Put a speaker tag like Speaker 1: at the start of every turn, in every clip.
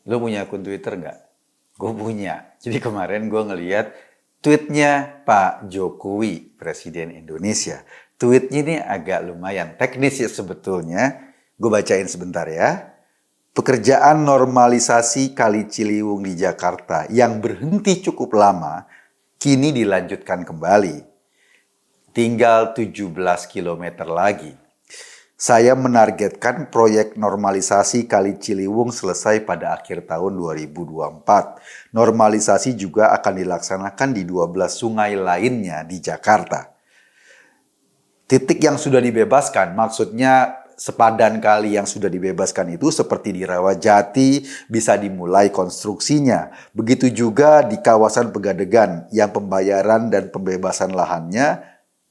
Speaker 1: Lo punya akun Twitter nggak? Gue punya. Jadi kemarin gue ngeliat tweetnya Pak Jokowi, Presiden Indonesia. Tweetnya ini agak lumayan teknis ya sebetulnya. Gue bacain sebentar ya. Pekerjaan normalisasi Kali Ciliwung di Jakarta yang berhenti cukup lama, kini dilanjutkan kembali. Tinggal 17 kilometer lagi. Saya menargetkan proyek normalisasi Kali Ciliwung selesai pada akhir tahun 2024. Normalisasi juga akan dilaksanakan di 12 sungai lainnya di Jakarta. Titik yang sudah dibebaskan, maksudnya sepadan kali yang sudah dibebaskan itu seperti di Rawajati bisa dimulai konstruksinya. Begitu juga di kawasan Pegadegan yang pembayaran dan pembebasan lahannya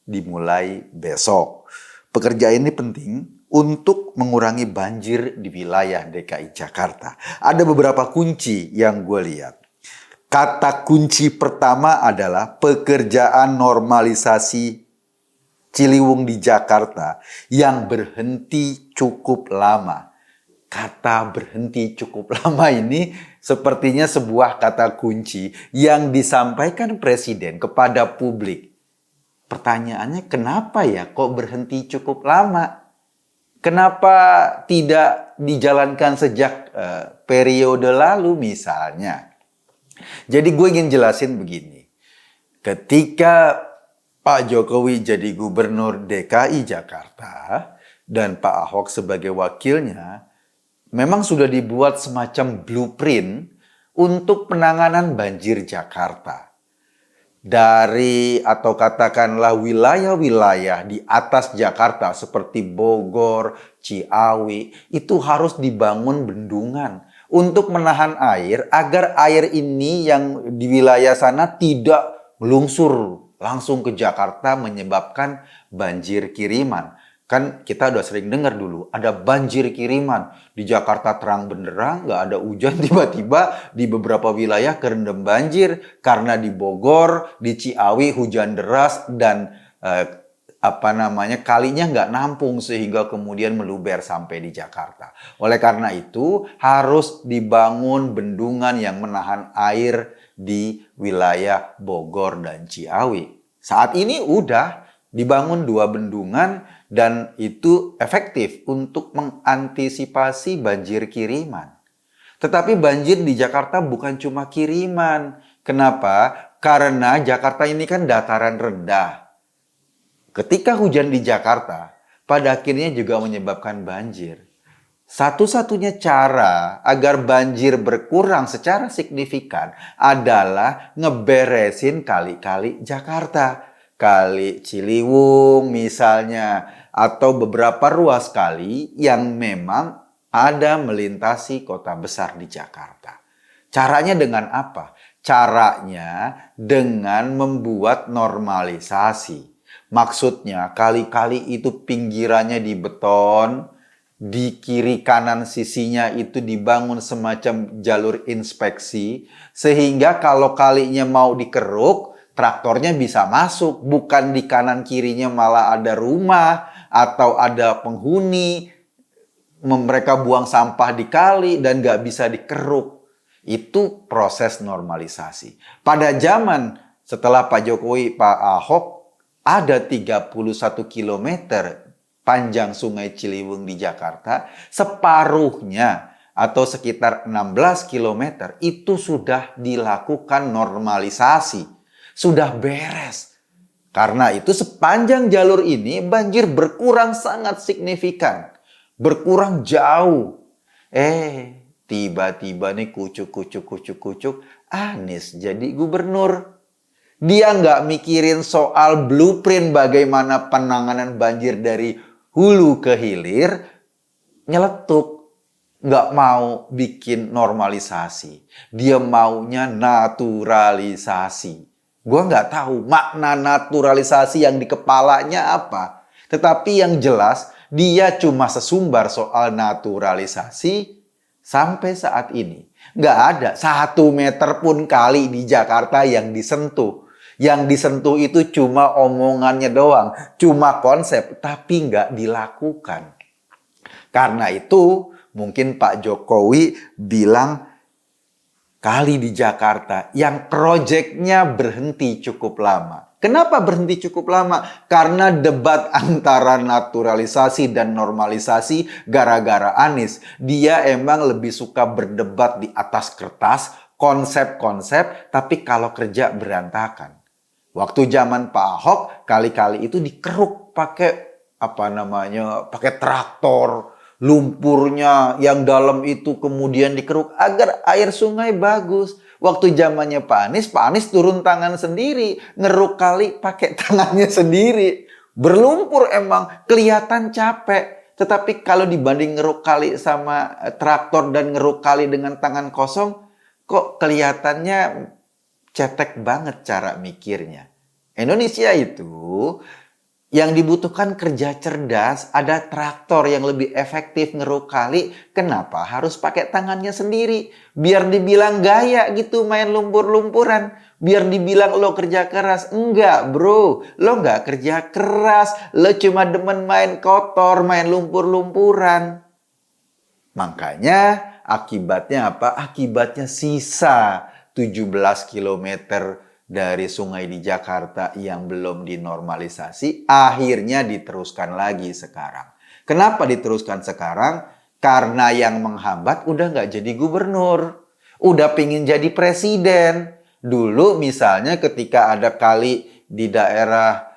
Speaker 1: dimulai besok. Pekerjaan ini penting untuk mengurangi banjir di wilayah DKI Jakarta. Ada beberapa kunci yang gue lihat. Kata kunci pertama adalah pekerjaan normalisasi Ciliwung di Jakarta yang berhenti cukup lama. Kata berhenti cukup lama ini sepertinya sebuah kata kunci yang disampaikan Presiden kepada publik. Pertanyaannya kenapa ya kok berhenti cukup lama? Kenapa tidak dijalankan sejak periode lalu misalnya? Jadi gue ingin jelasin begini. Ketika Pak Jokowi jadi gubernur DKI Jakarta dan Pak Ahok sebagai wakilnya, memang sudah dibuat semacam blueprint untuk penanganan banjir Jakarta. Dari atau katakanlah wilayah-wilayah di atas Jakarta seperti Bogor, Ciawi, itu harus dibangun bendungan untuk menahan air agar air ini yang di wilayah sana tidak melungsur langsung ke Jakarta menyebabkan banjir kiriman. Kan kita udah sering dengar dulu, ada banjir kiriman. Di Jakarta terang benderang, nggak ada hujan, tiba-tiba di beberapa wilayah kerendam banjir. Karena di Bogor, di Ciawi hujan deras dan kalinya nggak nampung sehingga kemudian meluber sampai di Jakarta. Oleh karena itu, harus dibangun bendungan yang menahan air di wilayah Bogor dan Ciawi. Saat ini udah dibangun 2 bendungan dan itu efektif untuk mengantisipasi banjir kiriman. Tetapi banjir di Jakarta bukan cuma kiriman. Kenapa? Karena Jakarta ini kan dataran rendah. Ketika hujan di Jakarta, pada akhirnya juga menyebabkan banjir. Satu-satunya cara agar banjir berkurang secara signifikan adalah ngeberesin kali-kali Jakarta. Kali Ciliwung misalnya, atau beberapa ruas kali yang memang ada melintasi kota besar di Jakarta. Caranya dengan apa? Caranya dengan membuat normalisasi. Maksudnya kali-kali itu pinggirannya dibeton, di kiri kanan sisinya itu dibangun semacam jalur inspeksi, sehingga kalau kalinya mau dikeruk, traktornya bisa masuk, bukan di kanan kirinya malah ada rumah atau ada penghuni, mereka buang sampah di kali dan nggak bisa dikeruk. Itu proses normalisasi. Pada zaman setelah Pak Jokowi, Pak Ahok, ada 31 kilometer panjang Sungai Ciliwung di Jakarta, separuhnya atau sekitar 16 kilometer itu sudah dilakukan normalisasi. Sudah beres. Karena itu sepanjang jalur ini banjir berkurang sangat signifikan. Berkurang jauh. Tiba-tiba nih kucuk. Anies jadi gubernur. Dia nggak mikirin soal blueprint bagaimana penanganan banjir dari hulu ke hilir. Nyeletuk. Nggak mau bikin normalisasi. Dia maunya naturalisasi. Gue nggak tahu makna naturalisasi yang di kepalanya apa. Tetapi yang jelas dia cuma sesumbar soal naturalisasi sampai saat ini. Nggak ada 1 meter pun kali di Jakarta yang disentuh. Yang disentuh itu cuma omongannya doang. Cuma konsep tapi nggak dilakukan. Karena itu mungkin Pak Jokowi bilang kali di Jakarta yang proyeknya berhenti cukup lama. Kenapa berhenti cukup lama? Karena debat antara naturalisasi dan normalisasi gara-gara Anies. Dia emang lebih suka berdebat di atas kertas, konsep-konsep, tapi kalau kerja berantakan. Waktu zaman Pak Ahok, kali-kali itu dikeruk pakai pakai traktor, lumpurnya yang dalam itu kemudian dikeruk agar air sungai bagus. Waktu zamannya Pak Anies turun tangan sendiri, ngeruk kali pakai tangannya sendiri. Berlumpur emang, kelihatan capek. Tetapi kalau dibanding ngeruk kali sama traktor dan ngeruk kali dengan tangan kosong, kok kelihatannya cetek banget cara mikirnya. Indonesia itu yang dibutuhkan kerja cerdas, ada traktor yang lebih efektif ngeruk kali. Kenapa harus pakai tangannya sendiri? Biar dibilang gaya gitu main lumpur-lumpuran. Biar dibilang lo kerja keras. Enggak bro, lo nggak kerja keras. Lo cuma demen main kotor, main lumpur-lumpuran. Makanya akibatnya apa? Akibatnya sisa 17 kilometer dari sungai di Jakarta yang belum dinormalisasi, akhirnya diteruskan lagi sekarang. Kenapa diteruskan sekarang? Karena yang menghambat udah nggak jadi gubernur. Udah pingin jadi presiden. Dulu misalnya ketika ada kali di daerah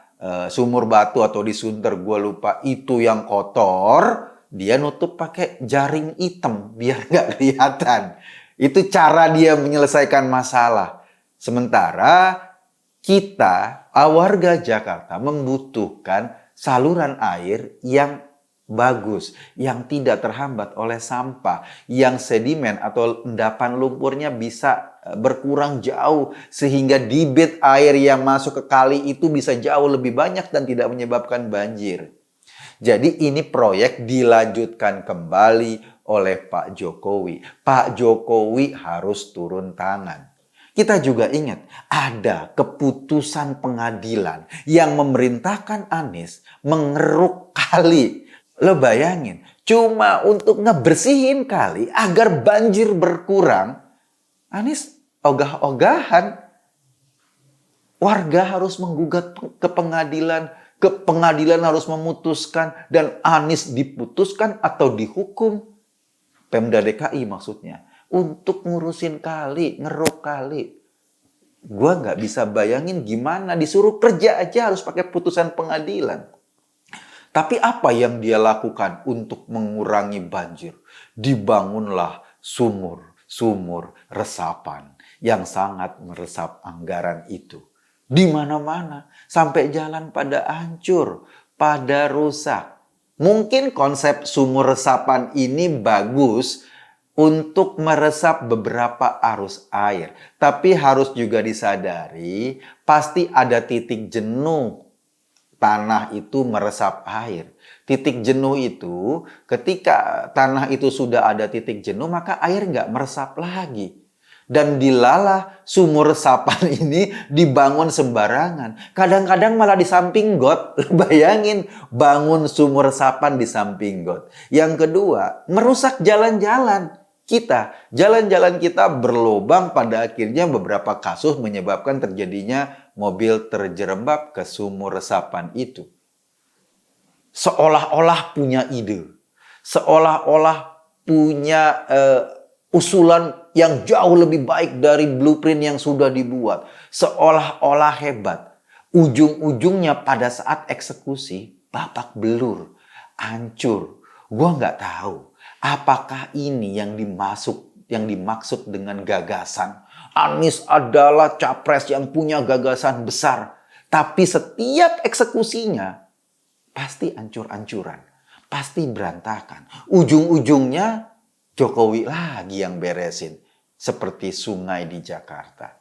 Speaker 1: Sumur Batu atau di Sunter, gue lupa, itu yang kotor, dia nutup pakai jaring hitam biar nggak kelihatan. Itu cara dia menyelesaikan masalah. Sementara kita, warga Jakarta, membutuhkan saluran air yang bagus, yang tidak terhambat oleh sampah, yang sedimen atau endapan lumpurnya bisa berkurang jauh, sehingga debit air yang masuk ke kali itu bisa jauh lebih banyak dan tidak menyebabkan banjir. Jadi ini proyek dilanjutkan kembali oleh Pak Jokowi. Pak Jokowi harus turun tangan. Kita juga ingat, ada keputusan pengadilan yang memerintahkan Anies mengeruk kali. Lo bayangin, cuma untuk ngebersihin kali agar banjir berkurang, Anies ogah-ogahan. Warga harus menggugat ke pengadilan harus memutuskan, dan Anies diputuskan atau dihukum. Pemda DKI maksudnya. Untuk ngurusin kali, ngeruk kali. Gua nggak bisa bayangin gimana disuruh kerja aja harus pakai putusan pengadilan. Tapi apa yang dia lakukan untuk mengurangi banjir? Dibangunlah sumur resapan yang sangat meresap anggaran itu. Di mana-mana, sampai jalan pada hancur, pada rusak. Mungkin konsep sumur resapan ini bagus untuk meresap beberapa arus air. Tapi harus juga disadari, pasti ada titik jenuh tanah itu meresap air. Titik jenuh itu, ketika tanah itu sudah ada titik jenuh, maka air nggak meresap lagi. Dan dilalah sumur resapan ini dibangun sembarangan. Kadang-kadang malah di samping got. Bayangin, bangun sumur resapan di samping got. Yang kedua, merusak jalan-jalan kita. Jalan-jalan kita berlubang, pada akhirnya beberapa kasus menyebabkan terjadinya mobil terjerembab ke sumur resapan itu. Seolah-olah punya ide. Seolah-olah punya usulan yang jauh lebih baik dari blueprint yang sudah dibuat. Seolah-olah hebat. Ujung-ujungnya pada saat eksekusi, babak belur, hancur. Gua nggak tahu apakah ini yang dimaksud dengan gagasan. Anies adalah capres yang punya gagasan besar. Tapi setiap eksekusinya pasti ancur-ancuran. Pasti berantakan. Ujung-ujungnya Jokowi lagi yang beresin. Seperti sungai di Jakarta.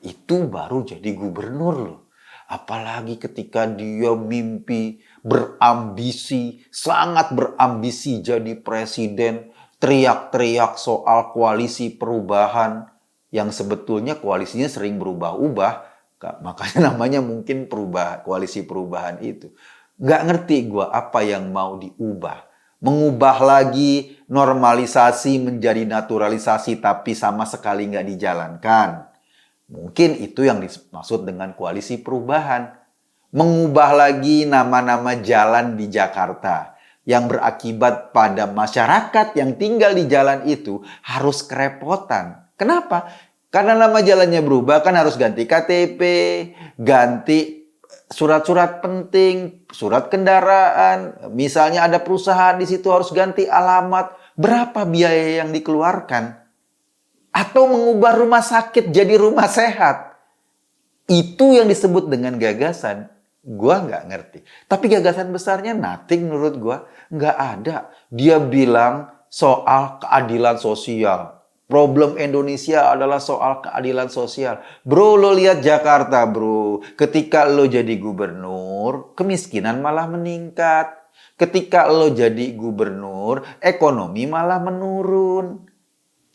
Speaker 1: Itu baru jadi gubernur loh. Apalagi ketika dia mimpi, berambisi, sangat berambisi jadi presiden. Teriak-teriak soal koalisi perubahan. Yang sebetulnya koalisinya sering berubah-ubah. Makanya namanya mungkin koalisi perubahan itu. Nggak ngerti gue apa yang mau diubah. Mengubah lagi normalisasi menjadi naturalisasi tapi sama sekali nggak dijalankan. Mungkin itu yang dimaksud dengan koalisi perubahan. Mengubah lagi nama-nama jalan di Jakarta yang berakibat pada masyarakat yang tinggal di jalan itu harus kerepotan. Kenapa? Karena nama jalannya berubah kan harus ganti KTP, ganti surat-surat penting, surat kendaraan. Misalnya ada perusahaan di situ harus ganti alamat. Berapa biaya yang dikeluarkan? Atau mengubah rumah sakit jadi rumah sehat. Itu yang disebut dengan gagasan. Gua nggak ngerti. Tapi gagasan besarnya nothing menurut gua. Nggak ada. Dia bilang soal keadilan sosial. Problem Indonesia adalah soal keadilan sosial. Bro, lo lihat Jakarta, bro. Ketika lo jadi gubernur, kemiskinan malah meningkat. Ketika lo jadi gubernur, ekonomi malah menurun.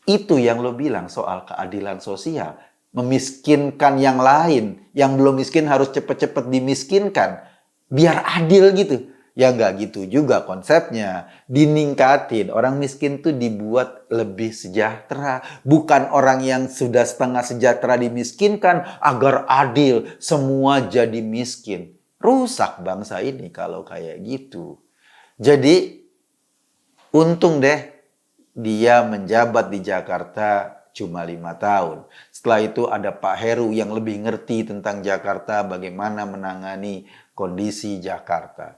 Speaker 1: Itu yang lo bilang soal keadilan sosial. Memiskinkan yang lain. Yang belum miskin harus cepet-cepet dimiskinkan. Biar adil gitu. Ya nggak gitu juga konsepnya. Diningkatin. Orang miskin tuh dibuat lebih sejahtera. Bukan orang yang sudah setengah sejahtera dimiskinkan agar adil. Semua jadi miskin. Rusak bangsa ini kalau kayak gitu. Jadi untung deh dia menjabat di Jakarta cuma 5 tahun. Setelah itu ada Pak Heru yang lebih ngerti tentang Jakarta, bagaimana menangani kondisi Jakarta.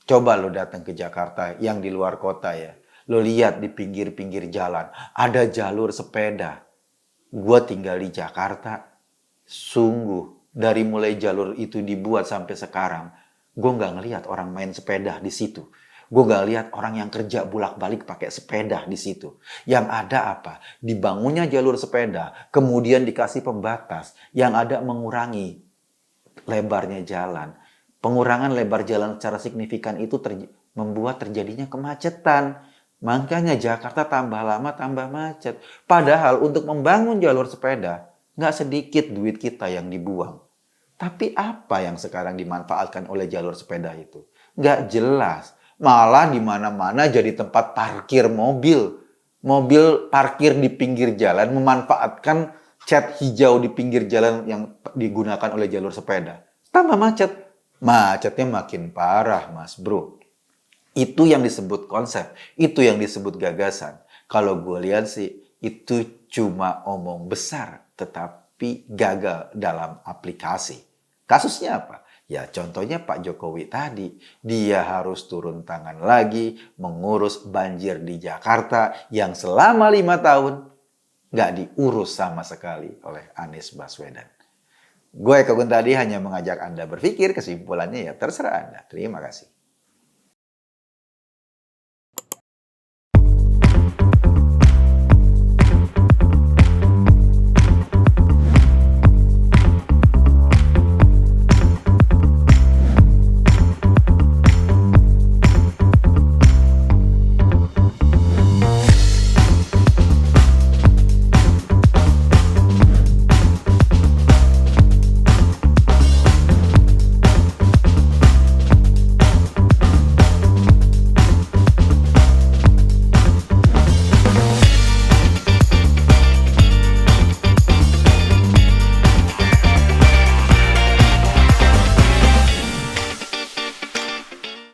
Speaker 1: Coba lo datang ke Jakarta yang di luar kota ya. Lo lihat di pinggir-pinggir jalan, ada jalur sepeda. Gua tinggal di Jakarta, sungguh dari mulai jalur itu dibuat sampai sekarang, gue nggak ngelihat orang main sepeda di situ. Gue gak lihat orang yang kerja bolak-balik pakai sepeda di situ. Yang ada apa? Dibangunnya jalur sepeda, kemudian dikasih pembatas yang ada mengurangi lebarnya jalan. Pengurangan lebar jalan secara signifikan itu membuat terjadinya kemacetan. Makanya Jakarta tambah lama tambah macet. Padahal untuk membangun jalur sepeda, nggak sedikit duit kita yang dibuang. Tapi apa yang sekarang dimanfaatkan oleh jalur sepeda itu? Nggak jelas. Malah di mana-mana jadi tempat parkir mobil. Mobil parkir di pinggir jalan memanfaatkan cat hijau di pinggir jalan yang digunakan oleh jalur sepeda. Tambah macet. Macetnya makin parah, Mas Bro. Itu yang disebut konsep. Itu yang disebut gagasan. Kalau gue lihat sih, itu cuma omong besar. Tetapi gagal dalam aplikasi. Kasusnya apa? Ya contohnya Pak Jokowi tadi, dia harus turun tangan lagi mengurus banjir di Jakarta yang selama 5 tahun nggak diurus sama sekali oleh Anies Baswedan. Gue Eka Guntadi hanya mengajak Anda berpikir, kesimpulannya ya terserah Anda. Terima kasih.